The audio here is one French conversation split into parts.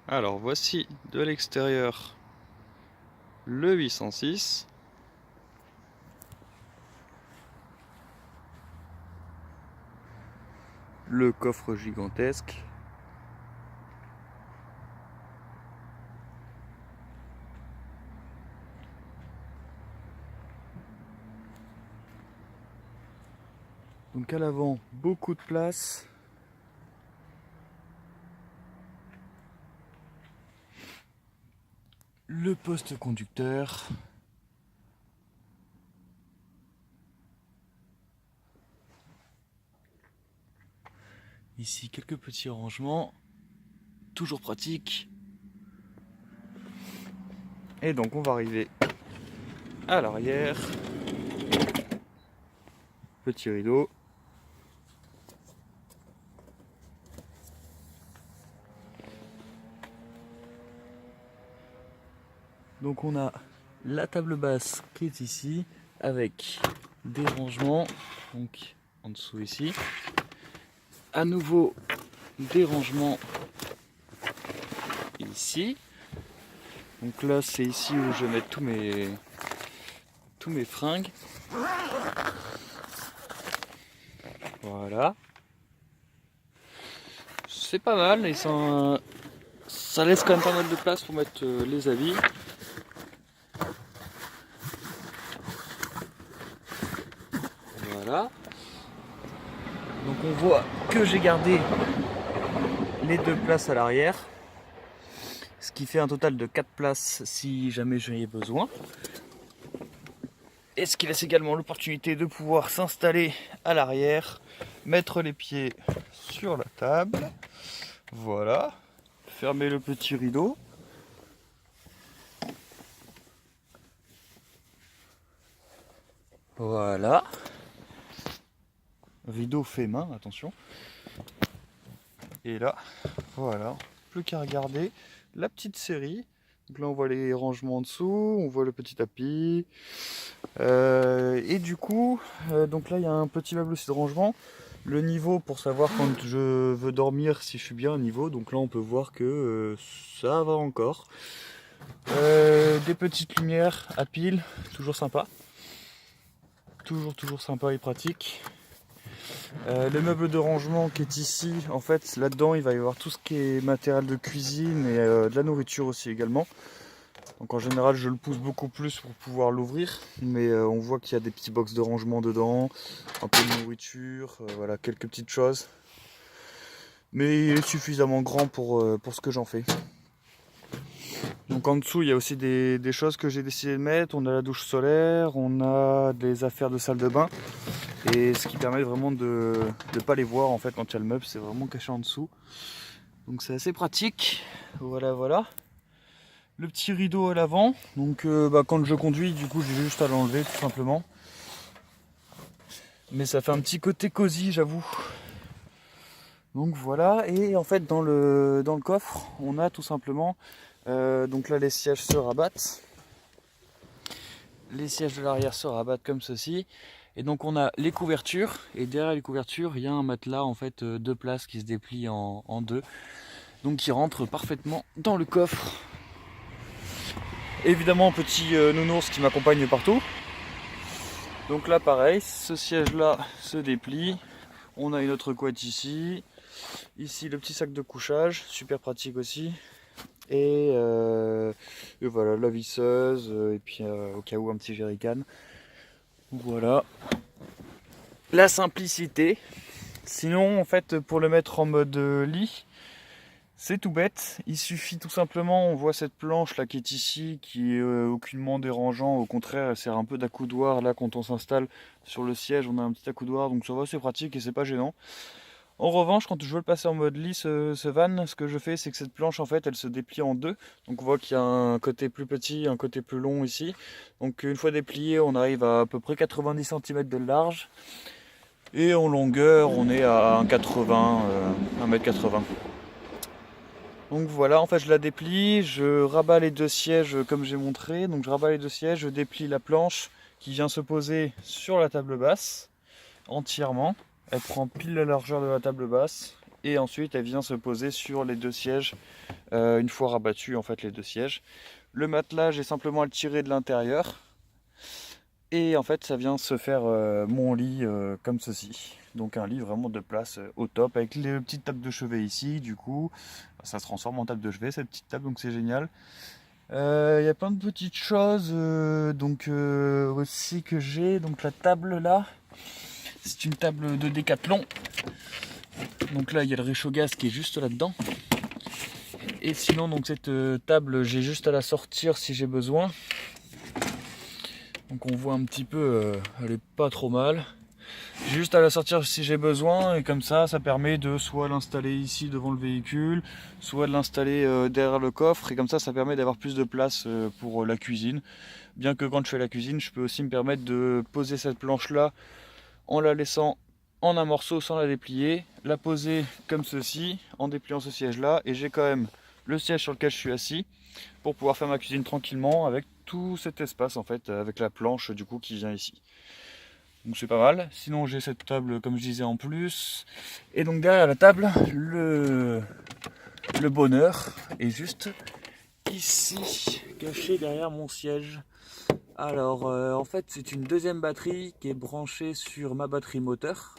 Alors voici de l'extérieur le 806. Le coffre gigantesque. Donc à l'avant, beaucoup de place. Le poste conducteur. Ici quelques petits rangements. Toujours pratique. Et donc on va arriver à l'arrière. Petit rideau. Donc on a la table basse qui est ici avec des rangements donc en dessous ici. À nouveau des rangements ici. Donc là c'est ici où je vais mettre tous mes fringues. Voilà. C'est pas mal et ça laisse quand même pas mal de place pour mettre les habits. Voilà. Donc on voit que j'ai gardé les deux places à l'arrière. Ce qui fait un total de 4 places si jamais j'en ai besoin. Et ce qui laisse également l'opportunité de pouvoir s'installer à l'arrière, mettre les pieds sur la table. Voilà. Fermer le petit rideau. Voilà. Rideau fait main, attention. Et là, voilà. Plus qu'à regarder la petite série. Donc là on voit les rangements en dessous, on voit le petit tapis. Et du coup, donc là il y a un petit meuble aussi de rangement. Le niveau pour savoir quand je veux dormir si je suis bien au niveau. Donc là on peut voir que ça va encore. Des petites lumières à pile, toujours sympa. Toujours sympa et pratique. Le meuble de rangement qui est ici, en fait là-dedans il va y avoir tout ce qui est matériel de cuisine et de la nourriture aussi également. Donc en général je le pousse beaucoup plus pour pouvoir l'ouvrir, mais on voit qu'il y a des petits box de rangement dedans, un peu de nourriture, voilà, quelques petites choses. Mais il est suffisamment grand pour ce que j'en fais. Donc en dessous il y a aussi des choses que j'ai décidé de mettre. On a la douche solaire, on a des affaires de salle de bain. Et ce qui permet vraiment de ne pas les voir en fait quand il y a le meuble, c'est vraiment caché en dessous. Donc c'est assez pratique. Voilà. Le petit rideau à l'avant. Donc quand je conduis, du coup j'ai juste à l'enlever tout simplement. Mais ça fait un petit côté cosy, j'avoue. Donc voilà, et en fait dans le coffre, on a tout simplement, donc là les sièges se rabattent. Les sièges de l'arrière se rabattent comme ceci. Et donc on a les couvertures, et derrière les couvertures, il y a un matelas en fait deux places qui se déplie en deux. Donc qui rentre parfaitement dans le coffre. Évidemment petit nounours qui m'accompagne partout. Donc là pareil, ce siège là se déplie. On a une autre couette ici. Ici le petit sac de couchage, super pratique aussi. Et voilà, la visseuse, et puis au cas où un petit jerrycan. Voilà. La simplicité. Sinon, en fait, pour le mettre en mode lit, c'est tout bête. Il suffit tout simplement, on voit cette planche là qui est ici, qui est aucunement dérangeant. Au contraire, elle sert un peu d'accoudoir. Là, quand on s'installe sur le siège, on a un petit accoudoir, donc ça va, c'est pratique et c'est pas gênant. En revanche, quand je veux le passer en mode lit, ce van, ce que je fais, c'est que cette planche, en fait, elle se déplie en deux. Donc on voit qu'il y a un côté plus petit, un côté plus long ici. Donc une fois déplié, on arrive à peu près 90 cm de large. Et en longueur, on est à 1,80 1,80 m. Donc voilà, en fait, je la déplie, je rabats les deux sièges comme j'ai montré. Donc je rabats les deux sièges, je déplie la planche qui vient se poser sur la table basse entièrement. Elle prend pile la largeur de la table basse. et ensuite elle vient se poser sur les deux sièges une fois rabattu en fait les deux sièges. Le matelas, j'ai simplement à le tirer de l'intérieur et en fait ça vient se faire mon lit comme ceci. Donc un lit vraiment de place au top avec les petites tables de chevet ici, du coup ça se transforme en table de chevet cette petite table, donc c'est génial. Il y a plein de petites choses aussi que j'ai. Donc la table là, c'est une table de Décathlon. Donc là il y a le réchaud-gaz qui est juste là-dedans. Et sinon donc cette table j'ai juste à la sortir si j'ai besoin. Donc on voit un petit peu, elle est pas trop mal. J'ai juste à la sortir si j'ai besoin et comme ça permet de soit l'installer ici devant le véhicule, soit de l'installer derrière le coffre et comme ça permet d'avoir plus de place pour la cuisine. Bien que quand je fais la cuisine, je peux aussi me permettre de poser cette planche là en la laissant en un morceau sans la déplier, la poser comme ceci en dépliant ce siège là et j'ai quand même le siège sur lequel je suis assis pour pouvoir faire ma cuisine tranquillement avec tout cet espace en fait, avec la planche du coup qui vient ici. Donc c'est pas mal. Sinon j'ai cette table comme je disais en plus. Et donc derrière la table, le bonheur est juste ici, caché derrière mon siège. Alors en fait c'est une deuxième batterie qui est branchée sur ma batterie moteur.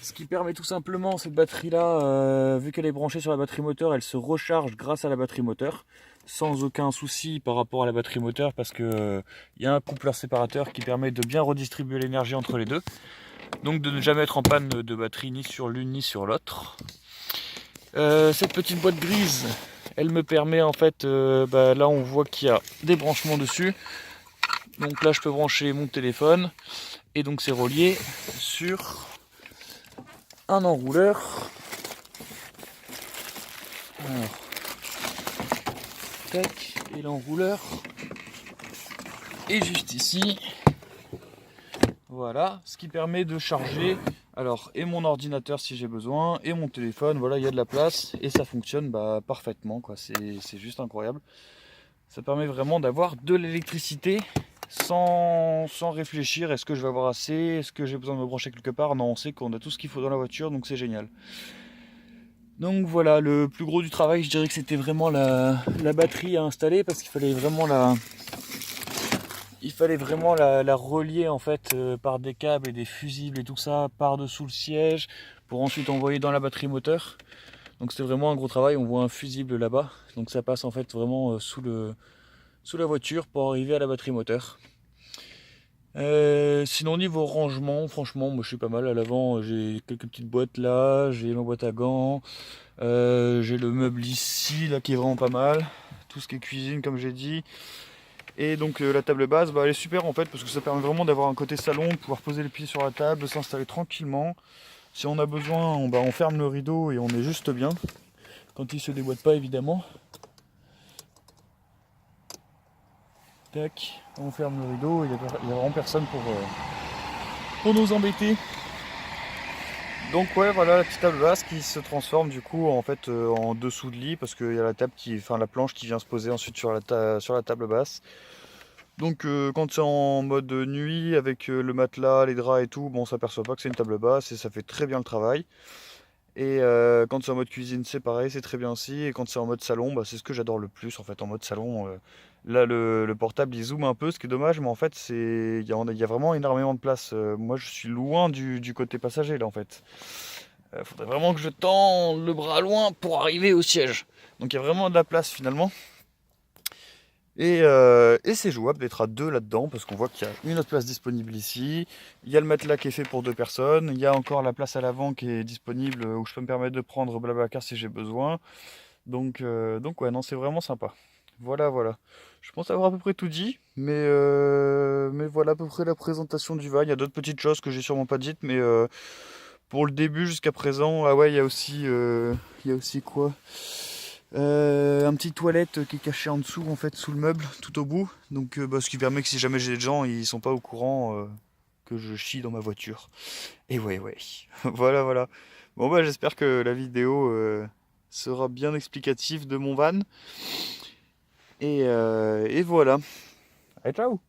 Ce qui permet tout simplement cette batterie là, vu qu'elle est branchée sur la batterie moteur, elle se recharge grâce à la batterie moteur. Sans aucun souci par rapport à la batterie moteur parce que y a un coupleur séparateur qui permet de bien redistribuer l'énergie entre les deux. Donc de ne jamais être en panne de batterie ni sur l'une ni sur l'autre. Cette petite boîte grise, elle me permet en fait, là on voit qu'il y a des branchements dessus. Donc là je peux brancher mon téléphone et donc c'est relié sur un enrouleur. Alors, tac, et l'enrouleur est juste ici. Voilà, ce qui permet de charger alors et mon ordinateur si j'ai besoin et mon téléphone. Voilà, il y a de la place et ça fonctionne parfaitement quoi. C'est juste incroyable. Ça permet vraiment d'avoir de l'électricité sans réfléchir. Est-ce que je vais avoir assez? Est-ce que j'ai besoin de me brancher quelque part? Non, on sait qu'on a tout ce qu'il faut dans la voiture, donc c'est génial. Donc voilà, le plus gros du travail, je dirais que c'était vraiment la batterie à installer parce qu'il fallait vraiment la relier en fait par des câbles et des fusibles et tout ça par-dessous le siège pour ensuite envoyer dans la batterie moteur. Donc c'était vraiment un gros travail, on voit un fusible là-bas. Donc ça passe en fait vraiment sous la voiture pour arriver à la batterie moteur. Sinon niveau rangement, franchement moi je suis pas mal. À l'avant j'ai quelques petites boîtes là, j'ai ma boîte à gants, j'ai le meuble ici là qui est vraiment pas mal, tout ce qui est cuisine comme j'ai dit. Et donc la table basse elle est super en fait parce que ça permet vraiment d'avoir un côté salon, de pouvoir poser les pieds sur la table, s'installer tranquillement. Si on a besoin on ferme le rideau et on est juste bien quand il se déboîte pas évidemment. Tac, on ferme le rideau, il n'y a vraiment personne pour nous embêter. Donc ouais voilà la petite table basse qui se transforme du coup en fait en dessous de lit parce qu'il y a la planche qui vient se poser ensuite sur la table basse. Donc quand c'est en mode nuit avec le matelas, les draps et tout, on s'aperçoit pas que c'est une table basse et ça fait très bien le travail. Et quand c'est en mode cuisine c'est pareil, c'est très bien aussi. Et quand c'est en mode salon, c'est ce que j'adore le plus en fait en mode salon. Là le portable il zoome un peu, ce qui est dommage, mais en fait il y a vraiment énormément de place. Moi je suis loin du côté passager là en fait. Faudrait vraiment que je tende le bras loin pour arriver au siège. Donc il y a vraiment de la place finalement. Et c'est jouable d'être à deux là-dedans parce qu'on voit qu'il y a une autre place disponible ici. Il y a le matelas qui est fait pour deux personnes. Il y a encore la place à l'avant qui est disponible où je peux me permettre de prendre Blablacar si j'ai besoin. Donc ouais, non, c'est vraiment sympa. Voilà. Je pense avoir à peu près tout dit, mais voilà à peu près la présentation du van. Il y a d'autres petites choses que j'ai sûrement pas dites, mais pour le début jusqu'à présent, ah ouais, il y a aussi quoi? Un petit toilette qui est caché en dessous en fait sous le meuble tout au bout, donc ce qui permet que si jamais j'ai des gens ils sont pas au courant que je chie dans ma voiture. Et ouais voilà. Bon j'espère que la vidéo sera bien explicative de mon van et voilà. Allez, ciao.